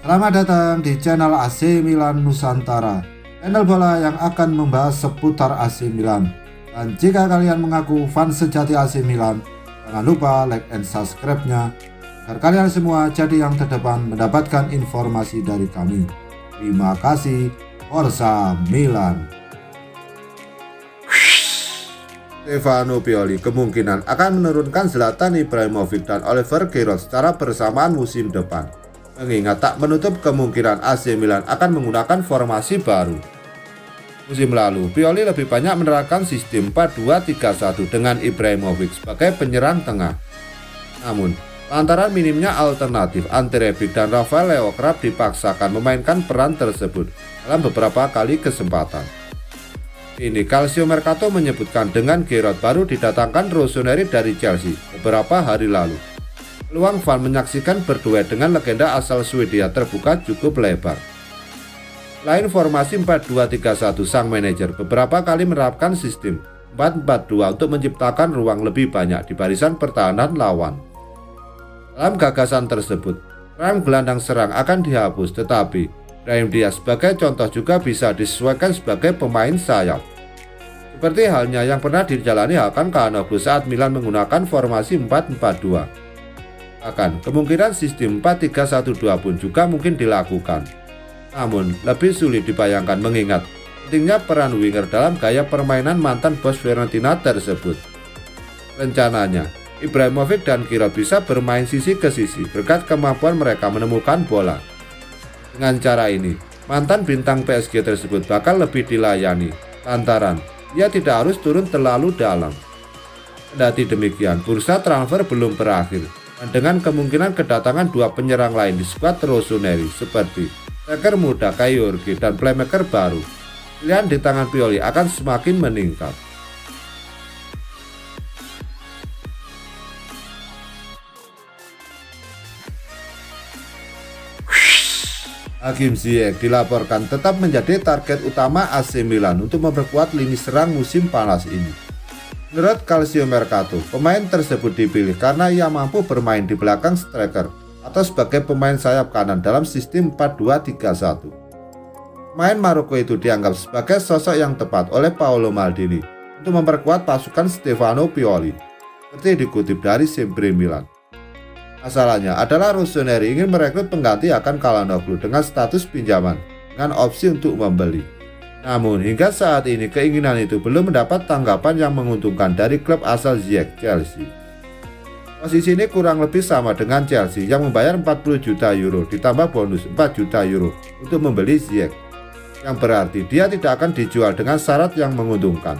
Selamat datang di channel AC Milan Nusantara, channel bola yang akan membahas seputar AC Milan. Dan jika kalian mengaku fans sejati AC Milan, jangan lupa like and subscribe-nya agar kalian semua jadi yang terdepan mendapatkan informasi dari kami. Terima kasih. Forza Milan. Stefano Pioli kemungkinan akan menurunkan Zlatan Ibrahimovic dan Oliver Giroud secara bersamaan musim depan, mengingat tak menutup kemungkinan AC Milan akan menggunakan formasi baru. Musim lalu, Pioli lebih banyak menerapkan sistem 4-2-3-1 dengan Ibrahimovic sebagai penyerang tengah. Namun, lantaran minimnya alternatif, Ante Rebic dan Rafael Leao kerap dipaksakan memainkan peran tersebut dalam beberapa kali kesempatan. Ini Calcio Mercato menyebutkan dengan Giroud baru didatangkan Rossoneri dari Chelsea beberapa hari lalu. Peluang fan menyaksikan berduet dengan legenda asal Swedia terbuka cukup lebar. Selain formasi 4-2-3-1, sang manajer beberapa kali menerapkan sistem 4-4-2 untuk menciptakan ruang lebih banyak di barisan pertahanan lawan. Dalam gagasan tersebut, peran gelandang serang akan dihapus, tetapi Brahim Diaz sebagai contoh juga bisa disesuaikan sebagai pemain sayap. Seperti halnya yang pernah dijalani Hakan Çalhanoğlu saat Milan menggunakan formasi 4-4-2. Bahkan, kemungkinan sistem 4-3-1-2 pun juga mungkin dilakukan. Namun, lebih sulit dibayangkan mengingat pentingnya peran winger dalam gaya permainan mantan bos Fiorentina tersebut. Rencananya, Ibrahimovic dan Giroud bisa bermain sisi ke sisi berkat kemampuan mereka menemukan bola. Dengan cara ini, mantan bintang PSG tersebut bakal lebih dilayani, lantaran ia tidak harus turun terlalu dalam. Kendati demikian, bursa transfer belum berakhir, dan dengan kemungkinan kedatangan dua penyerang lain di skuad Rossoneri seperti striker muda Kayurki dan playmaker baru, pilihan di tangan Pioli akan semakin meningkat. Hakim Ziyech dilaporkan tetap menjadi target utama AC Milan untuk memperkuat lini serang musim panas ini. Menurut Calcio Mercato, pemain tersebut dipilih karena ia mampu bermain di belakang striker atau sebagai pemain sayap kanan dalam sistem 4-2-3-1. Pemain Maroko itu dianggap sebagai sosok yang tepat oleh Paolo Maldini untuk memperkuat pasukan Stefano Pioli, seperti dikutip dari Sempre Milan. Masalahnya adalah Rossoneri ingin merekrut pengganti Hakan Çalhanoğlu dengan status pinjaman dengan opsi untuk membeli. Namun hingga saat ini keinginan itu belum mendapat tanggapan yang menguntungkan dari klub asal Ziyech, Chelsea. Posisi ini kurang lebih sama dengan Chelsea yang membayar 40 juta euro ditambah bonus 4 juta euro untuk membeli Ziyech, yang berarti dia tidak akan dijual dengan syarat yang menguntungkan.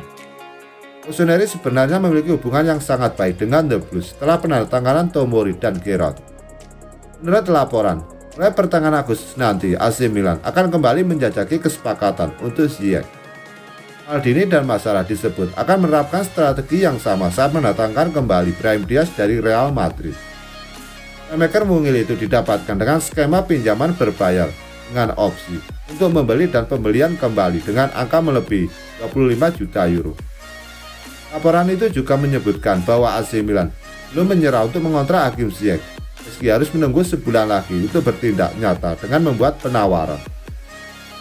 Rossoneri sebenarnya memiliki hubungan yang sangat baik dengan The Blues setelah penandatanganan Tomori dan Giroud. Menurut laporan, mulai pertengahan Agustus nanti AC Milan akan kembali menjajaki kesepakatan untuk Ziyech. Maldini dan Masalah disebut akan menerapkan strategi yang sama saat mendatangkan kembali Brahim Diaz dari Real Madrid. Playmaker mungil itu didapatkan dengan skema pinjaman berbayar dengan opsi untuk membeli dan pembelian kembali dengan angka melebihi 25 juta euro. Laporan itu juga menyebutkan bahwa AC Milan belum menyerah untuk mengontrak Hakim Ziyech, meski harus menunggu sebulan lagi untuk bertindak nyata dengan membuat penawaran.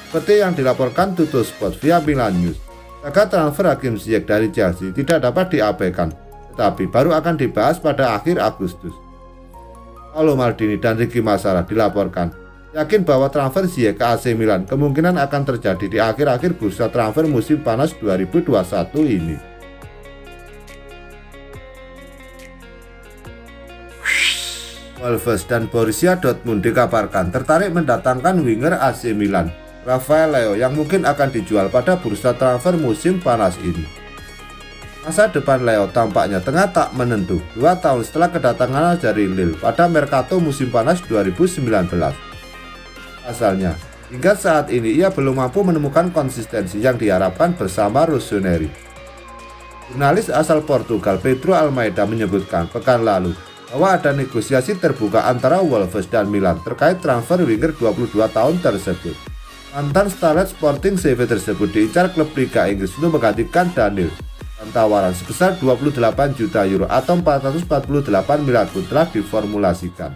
Seperti yang dilaporkan Tuttosport via Milan News, jika transfer Hakim Ziyech dari Chelsea tidak dapat diabaikan, tetapi baru akan dibahas pada akhir Agustus. Paolo Maldini dan Ricky Masalah dilaporkan yakin bahwa transfer Ziyech ke AC Milan kemungkinan akan terjadi di akhir-akhir bursa transfer musim panas 2021 ini. Wolves dan Borussia Dortmund dikabarkan tertarik mendatangkan winger AC Milan, Rafael Leao, yang mungkin akan dijual pada bursa transfer musim panas ini. Masa depan Leao tampaknya tengah tak menentu 2 tahun setelah kedatangannya dari Lille pada Mercato musim panas 2019. Asalnya, hingga saat ini ia belum mampu menemukan konsistensi yang diharapkan bersama Rossoneri. Jurnalis asal Portugal Pedro Almeida menyebutkan pekan lalu bahwa ada negosiasi terbuka antara Wolves dan Milan terkait transfer winger 22 tahun tersebut. Mantan starlet Sporting CV tersebut diincar klub Liga Inggris untuk menggantikan Daniel, dan tawaran sebesar 28 juta euro atau 448 miliar pun telah diformulasikan.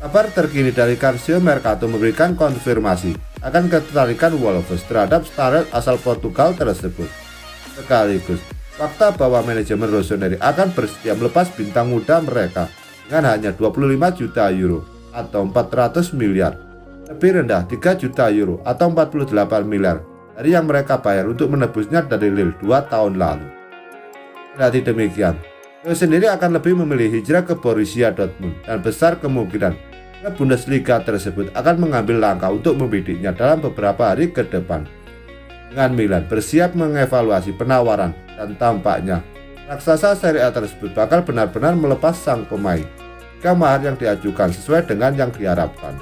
Kabar terkini dari Calcio Mercato memberikan konfirmasi akan ketertarikan Wolves terhadap star asal Portugal tersebut. Sekaligus fakta bahwa manajemen Rossoneri akan bersedia melepas bintang muda mereka dengan hanya 25 juta euro atau 400 miliar, lebih rendah 3 juta euro atau 48 miliar dari yang mereka bayar untuk menebusnya dari Lille 2 tahun lalu. Kendati demikian, Leo sendiri akan lebih memilih hijrah ke Borussia Dortmund dan besar kemungkinan klub Bundesliga tersebut akan mengambil langkah untuk membidiknya dalam beberapa hari ke depan. Dengan Milan bersiap mengevaluasi penawaran dan tampaknya raksasa Serie A tersebut bakal benar-benar melepas sang pemain jika mahar yang diajukan sesuai dengan yang diharapkan.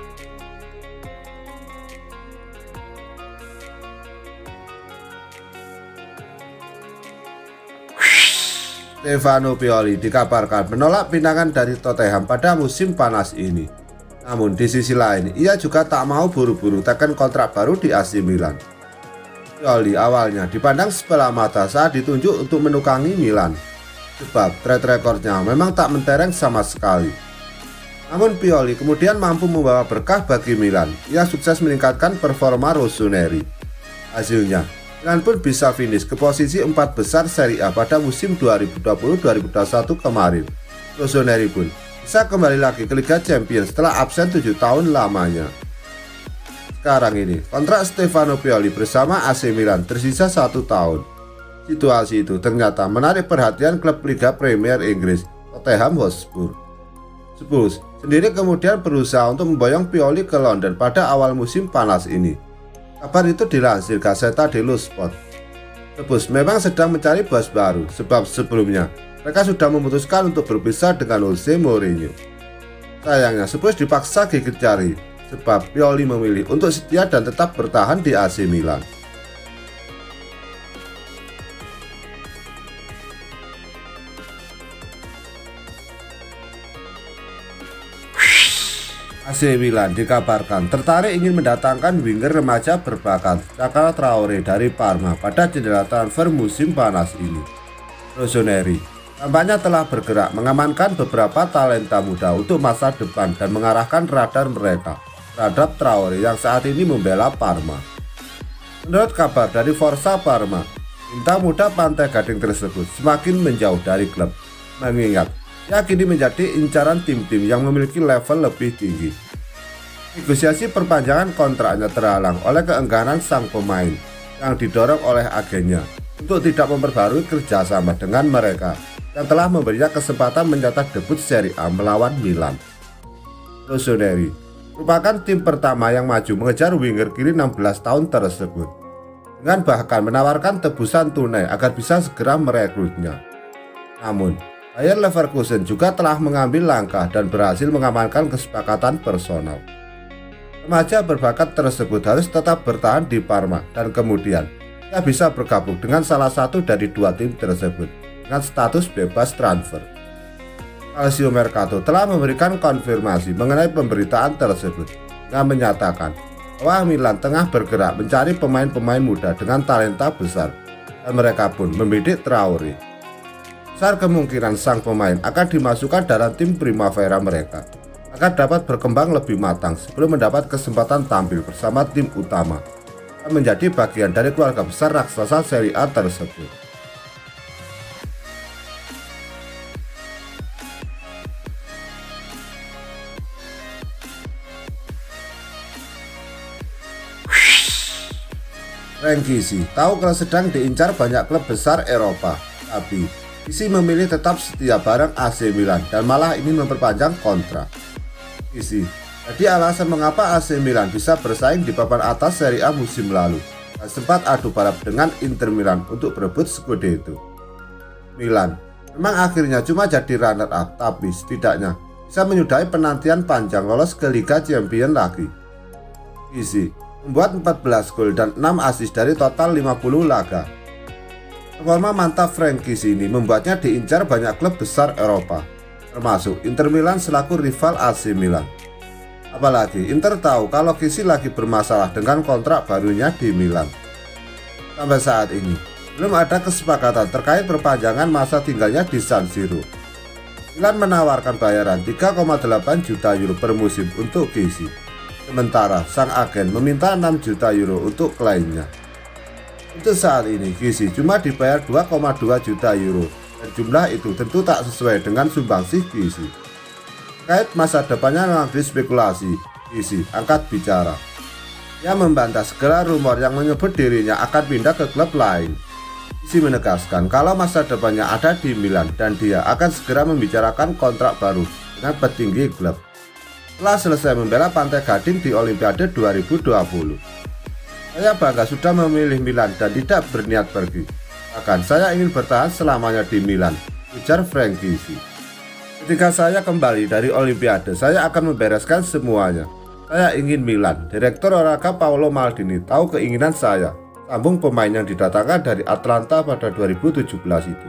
Stefano Pioli dikabarkan menolak pinangan dari Tottenham pada musim panas ini. Namun di sisi lain, ia juga tak mau buru-buru tekan kontrak baru di AC Milan. Pioli awalnya dipandang sebelah mata saat ditunjuk untuk menukangi Milan, sebab track recordnya memang tak mentereng sama sekali. Namun Pioli kemudian mampu membawa berkah bagi Milan. Ia sukses meningkatkan performa Rossoneri. Hasilnya, Milan pun bisa finish ke posisi 4 besar Serie A pada musim 2020-2021 kemarin. Rossoneri pun bisa kembali lagi ke Liga Champions setelah absen 7 tahun lamanya. Sekarang ini, kontrak Stefano Pioli bersama AC Milan tersisa 1 tahun. Situasi itu ternyata menarik perhatian klub Liga Premier Inggris, Tottenham Hotspur. Spurs sendiri kemudian berusaha untuk memboyong Pioli ke London pada awal musim panas ini. Kabar itu dilansir Gazzetta dello Sport. Spurs memang sedang mencari bos baru, sebab sebelumnya mereka sudah memutuskan untuk berpisah dengan Jose Mourinho. Sayangnya Spurs dipaksa gigit jari, sebab Pioli memilih untuk setia dan tetap bertahan di AC Milan. AC Milan dikabarkan tertarik ingin mendatangkan winger remaja berbakat Caka Traore dari Parma pada jendela transfer musim panas ini. Rossoneri tampaknya telah bergerak mengamankan beberapa talenta muda untuk masa depan dan mengarahkan radar mereka terhadap Traore yang saat ini membela Parma. Menurut kabar dari Forza Parma, bintang muda Pantai Gading tersebut semakin menjauh dari klub, mengingat ia kini menjadi incaran tim-tim yang memiliki level lebih tinggi. Negosiasi perpanjangan kontraknya terhalang oleh keengganan sang pemain yang didorong oleh agennya untuk tidak memperbarui kerjasama dengan mereka yang telah memberinya kesempatan mencetak debut Serie A melawan Milan. Rossoneri merupakan tim pertama yang maju mengejar winger kiri 16 tahun tersebut, dengan bahkan menawarkan tebusan tunai agar bisa segera merekrutnya. Namun, Bayer Leverkusen juga telah mengambil langkah dan berhasil mengamankan kesepakatan personal. Remaja berbakat tersebut harus tetap bertahan di Parma dan kemudian ia bisa bergabung dengan salah satu dari dua tim tersebut dengan status bebas transfer. Calcio Mercato telah memberikan konfirmasi mengenai pemberitaan tersebut dengan menyatakan bahwa Milan tengah bergerak mencari pemain-pemain muda dengan talenta besar dan mereka pun membidik Traore. Besar kemungkinan sang pemain akan dimasukkan dalam tim Primavera mereka agar dapat berkembang lebih matang sebelum mendapat kesempatan tampil bersama tim utama dan menjadi bagian dari keluarga besar raksasa Serie A tersebut. Frank Kessie tahu kalau sedang diincar banyak klub besar Eropa, tapi Kessie memilih tetap setia bareng AC Milan dan malah ingin memperpanjang kontrak. Kessie jadi alasan mengapa AC Milan bisa bersaing di papan atas Serie A musim lalu dan sempat adu balap dengan Inter Milan untuk berebut Scudetto. Milan memang akhirnya cuma jadi runner up, tapi setidaknya bisa menyudahi penantian panjang lolos ke Liga Champions lagi. Kessie membuat 14 gol dan 6 assist dari total 50 laga. Performa mantap Frank Kessie ini membuatnya diincar banyak klub besar Eropa, termasuk Inter Milan selaku rival AC Milan. Apalagi Inter tahu kalau Kessie lagi bermasalah dengan kontrak barunya di Milan. Sampai saat ini belum ada kesepakatan terkait perpanjangan masa tinggalnya di San Siro. Milan menawarkan bayaran 3,8 juta euro per musim untuk Kessie. Sementara sang agen meminta 6 juta euro untuk kliennya. Untuk saat ini Kessie cuma dibayar 2,2 juta euro dan jumlah itu tentu tak sesuai dengan sumbangsih Kessie. Terkait masa depannya memang dispekulasi, Kessie angkat bicara. Ia membantah segala rumor yang menyebut dirinya akan pindah ke klub lain. Kessie menegaskan kalau masa depannya ada di Milan dan dia akan segera membicarakan kontrak baru dengan petinggi klub. Setelah selesai membela Pantai Gading di Olimpiade 2020. Saya bangga sudah memilih Milan dan tidak berniat pergi. Bahkan saya ingin bertahan selamanya di Milan, ujar Frank Kessie. Ketika saya kembali dari Olimpiade, saya akan membereskan semuanya. Saya ingin Milan. Direktur olahraga Paolo Maldini tahu keinginan saya, sambung pemain yang didatangkan dari Atlanta pada 2017 itu.